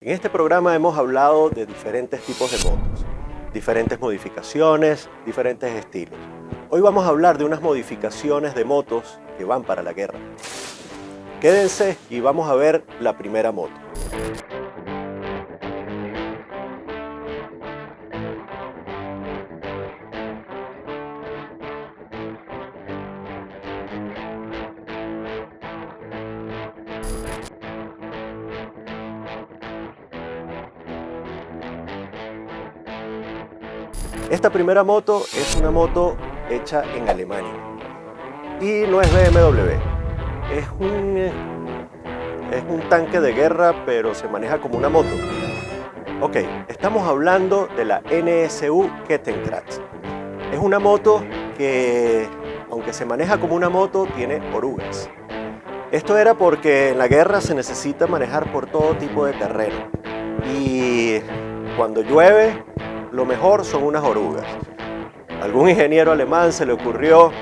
En este programa hemos hablado de diferentes tipos de motos, diferentes modificaciones, diferentes estilos. Hoy vamos a hablar de unas modificaciones de motos que van para la guerra. Quédense y vamos a ver la primera moto. Esta primera moto es una moto hecha en Alemania y no es BMW, es un tanque de guerra, pero se maneja como una moto. Ok, estamos hablando de la NSU Kettenkrans. Es una moto que, aunque se maneja como una moto, tiene orugas. Esto era porque en la guerra se necesita manejar por todo tipo de terreno y cuando llueve lo mejor son unas orugas. A algún ingeniero alemán se le ocurrió,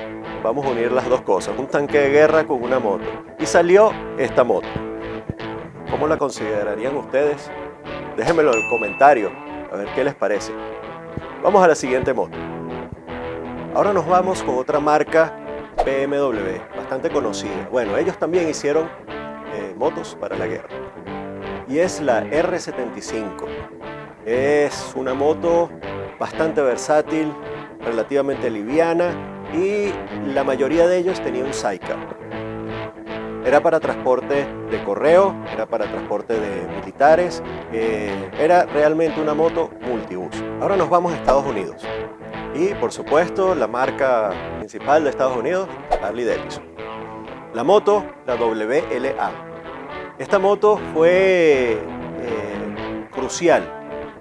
vamos a unir las dos cosas, un tanque de guerra con una moto, y salió esta moto. ¿Cómo la considerarían ustedes? Déjenmelo en el comentario, a ver qué les parece. Vamos a la siguiente moto. Ahora nos vamos con otra marca BMW, bastante conocida. Bueno, ellos también hicieron motos para la guerra. Y es la R75. Es una moto bastante versátil, relativamente liviana, y la mayoría de ellos tenía un sidecar. Era para transporte de correo, era para transporte de militares, era realmente una moto multiuso. Ahora nos vamos a Estados Unidos y, por supuesto, la marca principal de Estados Unidos, Harley Davidson. La moto, la WLA. Esta moto fue crucial,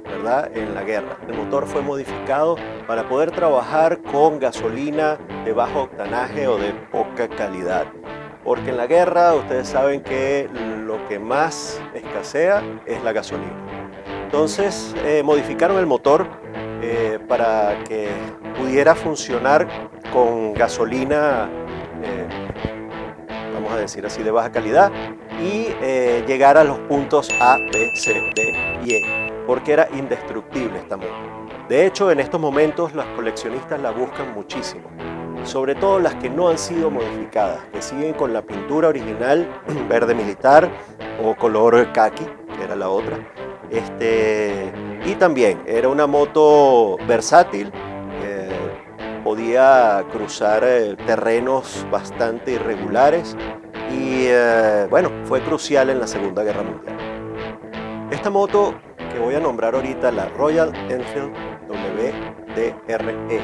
¿verdad?, en la guerra. El motor fue modificado para poder trabajar con gasolina de bajo octanaje o de poca calidad. Porque en la guerra ustedes saben que lo que más escasea es la gasolina. Entonces modificaron el motor para que pudiera funcionar con gasolina, vamos a decir así, de baja calidad y llegar a los puntos A, B, C, D y E, porque era indestructible esta moto. De hecho, en estos momentos los coleccionistas la buscan muchísimo, sobre todo las que no han sido modificadas, que siguen con la pintura original verde militar o color caqui, que era la otra. Y también era una moto versátil, podía cruzar terrenos bastante irregulares y bueno, fue crucial en la Segunda Guerra Mundial. Esta moto que voy a nombrar ahorita, la Royal Enfield WDRE,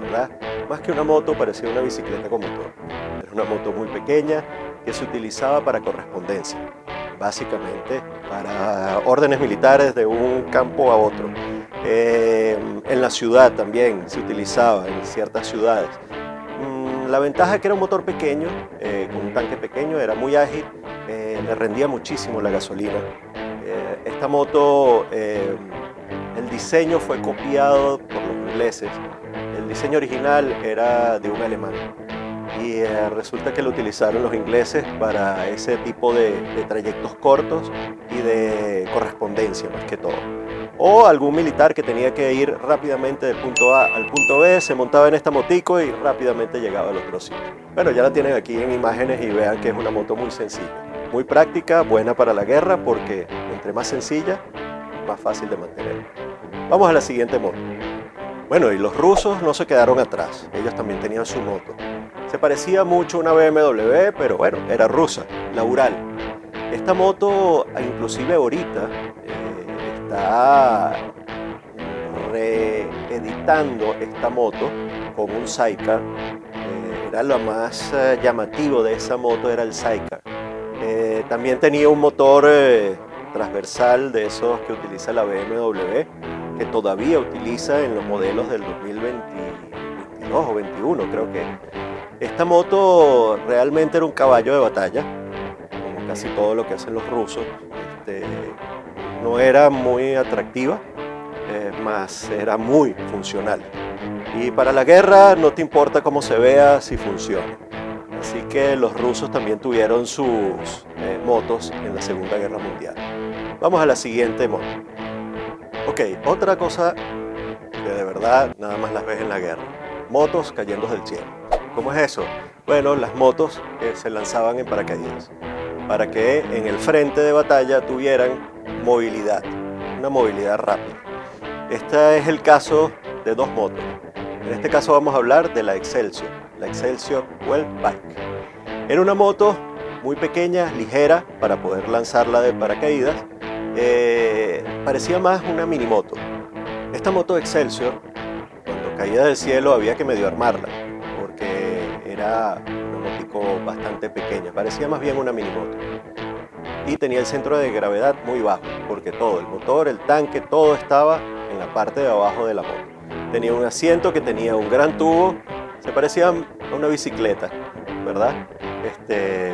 ¿verdad? Más que una moto, parecía una bicicleta con motor. Era una moto muy pequeña que se utilizaba para correspondencia, básicamente para órdenes militares de un campo a otro. En la ciudad también se utilizaba, en ciertas ciudades. La ventaja es que era un motor pequeño, con un tanque pequeño, era muy ágil, le rendía muchísimo la gasolina. Esta moto, el diseño fue copiado por los ingleses. El diseño original era de un alemán y resulta que lo utilizaron los ingleses para ese tipo de trayectos cortos y de correspondencia más que todo. O algún militar que tenía que ir rápidamente del punto A al punto B, se montaba en esta motico y rápidamente llegaba al otro sitio. Bueno, ya la tienen aquí en imágenes y vean que es una moto muy sencilla, muy práctica, buena para la guerra porque entre más sencilla, más fácil de mantener. Vamos a la siguiente moto. Bueno, y los rusos no se quedaron atrás, ellos también tenían su moto. Se parecía mucho a una BMW, pero bueno, era rusa, la Ural. Esta moto, inclusive ahorita, está reeditando esta moto con un sidecar. Era lo más llamativo de esa moto, era el sidecar. También tenía un motor transversal de esos que utiliza la BMW, que todavía utiliza en los modelos del 2022 o 2021, creo que. Esta moto realmente era un caballo de batalla, como casi todo lo que hacen los rusos. No era muy atractiva, más era muy funcional. Y para la guerra no te importa cómo se vea, si funciona. Así que los rusos también tuvieron sus motos en la Segunda Guerra Mundial. Vamos a la siguiente moto. Ok, otra cosa que de verdad nada más las ves en la guerra. Motos cayendo del cielo. ¿Cómo es eso? Bueno, las motos que se lanzaban en paracaídas para que en el frente de batalla tuvieran movilidad, una movilidad rápida. Este es el caso de dos motos. En este caso vamos a hablar de la Excelsior Welt Bike. Era una moto muy pequeña, ligera, para poder lanzarla de paracaídas. Parecía más una mini moto. Esta moto Excelsior, cuando caía del cielo había que medio armarla, porque era una motico bastante pequeña, parecía más bien una mini moto. Y tenía el centro de gravedad muy bajo, porque todo, el motor, el tanque, todo estaba en la parte de abajo de la moto. Tenía un asiento que tenía un gran tubo, se parecía a una bicicleta, ¿verdad?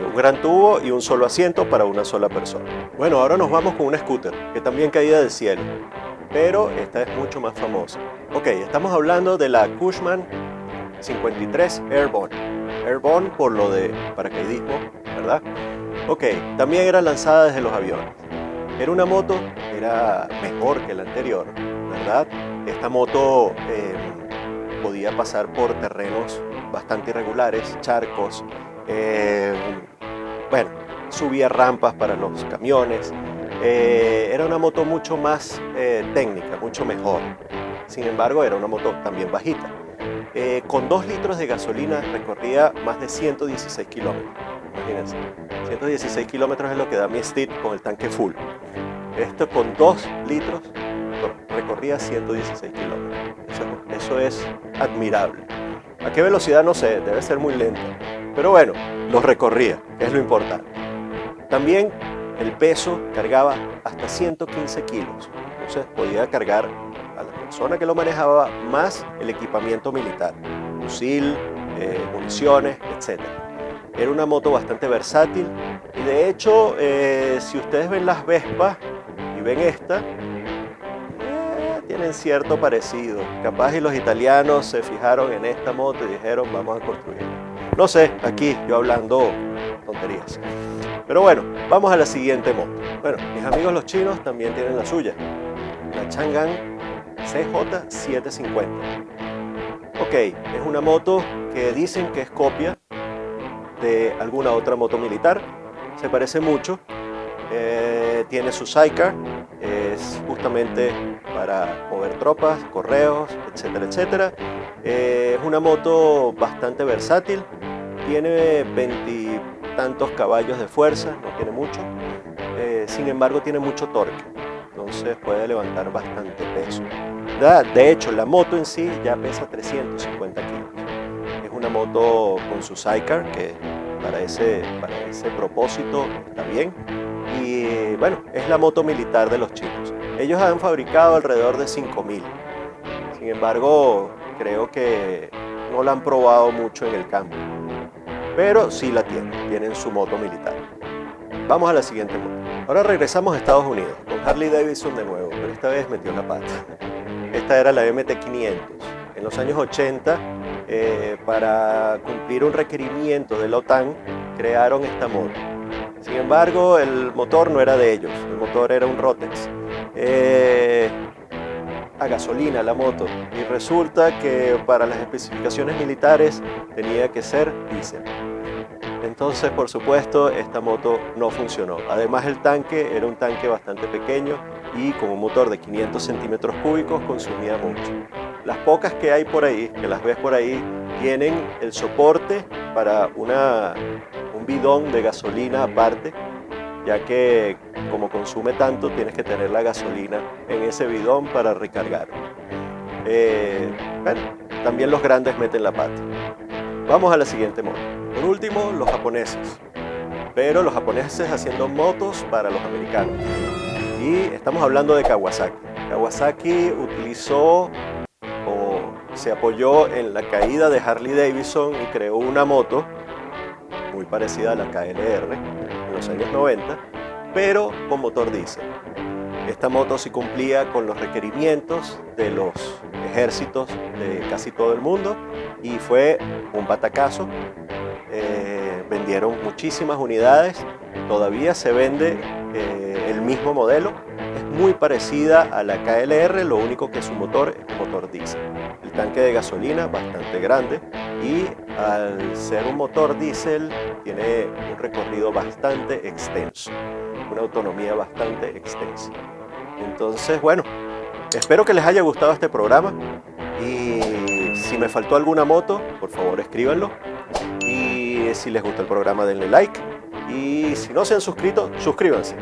Un gran tubo y un solo asiento para una sola persona. Bueno, ahora nos vamos con una scooter, que también caía del cielo, pero esta es mucho más famosa. Ok, estamos hablando de la Cushman 53 Airborne. Airborne por lo de paracaidismo, ¿verdad? Ok, también era lanzada desde los aviones. Era una moto, era mejor que la anterior, ¿verdad? Esta moto podía pasar por terrenos bastante irregulares, charcos, bueno, subía rampas para los camiones. Era una moto mucho más técnica, mucho mejor. Sin embargo, era una moto también bajita. Con 2 litros de gasolina recorría más de 116 kilómetros. Imagínense, 116 kilómetros es lo que da mi Steed con el tanque full. Esto con 2 litros recorría 116 kilómetros. Eso es admirable. ¿A qué velocidad? No sé, debe ser muy lenta. Pero bueno, los recorría, que es lo importante. También el peso cargaba hasta 115 kilos. Entonces podía cargar a la persona que lo manejaba más el equipamiento militar, fusil, municiones, etc. Era una moto bastante versátil y de hecho, si ustedes ven las Vespas y ven esta, tienen cierto parecido. Capaz y los italianos se fijaron en esta moto y dijeron vamos a construirla. No sé, aquí yo hablando tonterías. Pero bueno, vamos a la siguiente moto. Bueno, mis amigos los chinos también tienen la suya, la Chang'an CJ750. Ok, es una moto que dicen que es copia de alguna otra moto militar, se parece mucho, tiene su sidecar, es justamente para mover tropas, correos, etcétera, etcétera. Es una moto bastante versátil, tiene 20 y tantos caballos de fuerza, no tiene mucho, sin embargo tiene mucho torque, entonces puede levantar bastante peso. De hecho, la moto en sí ya pesa 350 kilos. Es una moto con su sidecar que para ese propósito está bien. Y bueno, es la moto militar de los chinos. Ellos han fabricado alrededor de 5.000. Sin embargo, creo que no la han probado mucho en el campo. Pero sí la tienen su moto militar. Vamos a la siguiente moto. Ahora regresamos a Estados Unidos con Harley Davidson de nuevo, pero esta vez metió la pata. Esta era la MT500. En los años 80, para cumplir un requerimiento de la OTAN, crearon esta moto. Sin embargo, el motor no era de ellos, el motor era un Rotex. A gasolina la moto, y resulta que para las especificaciones militares tenía que ser diésel. Entonces, por supuesto, esta moto no funcionó. Además, el tanque era un tanque bastante pequeño y con un motor de 500 centímetros cúbicos consumía mucho. Las pocas que hay por ahí, que las ves por ahí, tienen el soporte para un bidón de gasolina aparte, ya que como consume tanto, tienes que tener la gasolina en ese bidón para recargar. Bueno, también los grandes meten la pata. Vamos a la siguiente moto. Por último, los japoneses. Pero los japoneses haciendo motos para los americanos. Y estamos hablando de Kawasaki. Kawasaki utilizó o se apoyó en la caída de Harley Davidson y creó una moto muy parecida a la KLR en los años 90, pero con motor diésel. Esta moto sí cumplía con los requerimientos de los ejércitos de casi todo el mundo y fue un batacazo. Vendieron muchísimas unidades, todavía se vende el mismo modelo. Es muy parecida a la KLR, lo único que su motor es motor diésel. El tanque de gasolina bastante grande y al ser un motor diésel tiene un recorrido bastante extenso, una autonomía bastante extensa. Entonces, bueno, espero que les haya gustado este programa y si me faltó alguna moto, por favor escríbanlo. Y si les gustó el programa, denle like. Y si no se han suscrito, suscríbanse.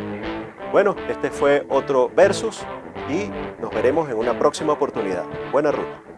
Bueno, este fue otro Versus y nos veremos en una próxima oportunidad. Buena ruta.